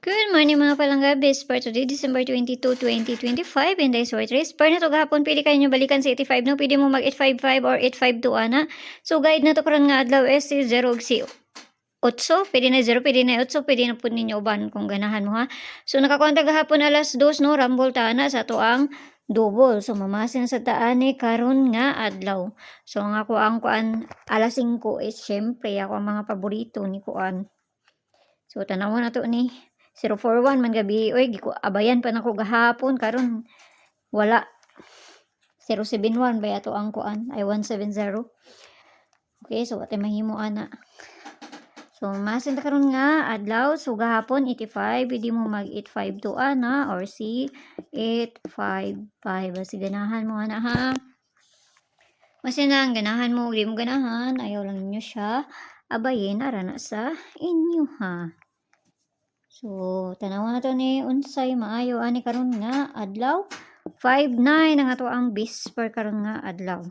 Good morning mga palanggabis. For today, December 22, 2025, in the short race. Par na to gahapon, pili kayo nyo balikan sa 85 no? Pwede mo mag 855 or 852 ana. So guide na to karon nga adlaw is si 0 ug si 8. Pwede na 0, pwede na 8, pwede na po ninyo uban kung ganahan mo ha. So nakakonta gahapon alas 2 no, rambol tana sa to ang double. So mamasin sa taani karon nga adlaw. So ang ako ang kuan alas 5 is syempre ako ang mga paborito ni kuan. So tanaw na to ni 041 man gabi. Oy, abayan pa nako gahapon karon wala. 071 ba ato ang kuan ay 170. Okay, so ate mahimo ana. So masin ta karon nga adlaw so gahapon 85 pwede mo mag 852 ana or si 855 basi ganahan mo ana ha. Masin lang ganahan mo, di mo ganahan, ayaw lang ninyo siya abayin ara na sa inyo ha. So, tanawa na to ni unsay maayo ani karon nga adlaw. 59 ang ato ang bis per karon nga adlaw.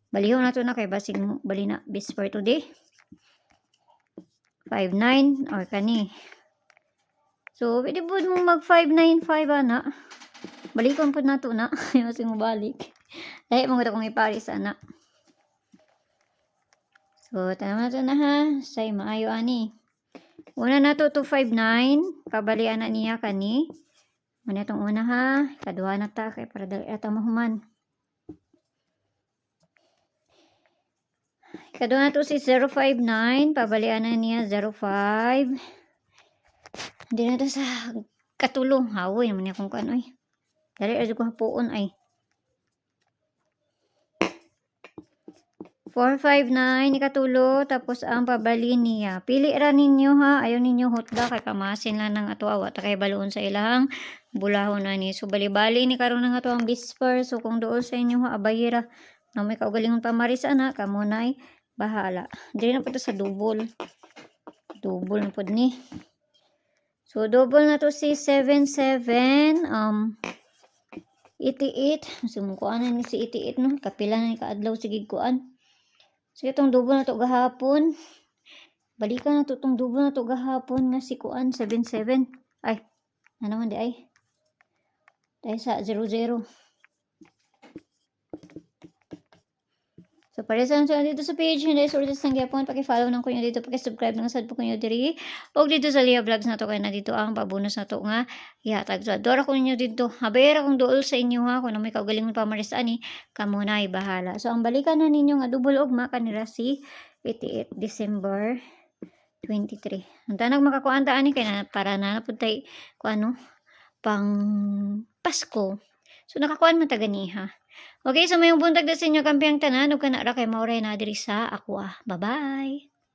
Baliho na to na kay basig bali na bis per today. 59 or kani. So, pwede po mo mag 595 ana. Balikon po na to na. Ayaw mo balik. Dahil mo ito kong iparis ana. So, tanawa na to na ha. Say maayo ani. Una na to 259, pabalian na niya kani. Muna itong una ha, kaduha na ta, kay para dali ata mahuman. Kaduha na to si 059, pabalian na niya 05. Hindi na to sa katulong. Hawoy naman niya kung kanoy. Dali aja ko hapuon ay. 459 ikatulo tapos ang pabali niya. Pili ra ninyo ha. Ayaw ninyo hotda kay kamasin lang ng ato awa ta kay baloon sa ilang bulahon ani. So bali-bali ni karon ng ato ang bisper. So kung dool sa inyo ha abayira na may kaugalingon pamaris ana kamo nay bahala. Dili na pud sa double. Double na pud ni. So double na to si 77 88. Sumukuan na ni si 88 no. Kapila na ni kaadlaw sige kuan. So itong double na to gahapon. Balikan na to itong double na to gahapon nga si kuan 77. Ay, ano naman di ay. Dahil sa 00. So para sa dito sa page, hindi sources ng gyapon, paki-follow nang kunyo dito, paki-subscribe nang sad po kunyo diri. Og dito sa Lia Vlogs na to kay na dito ang pabonus na to nga ihatag. So adora ko ninyo dito. Habayra kung dool sa inyo ha kung may kaugalingon pa maris ani, kamo na bahala. So ang balikan na ninyo nga double ugma kanira si 88 December 23. Ang tanang makakuanta ani kay na para na pud tay kuano pang Pasko. So nakakuan man ta ganiha. Okay, so mayong buntag na sa inyo kampiang tanan ug kana ra kay mauray na diri sa Aqua. Bye-bye.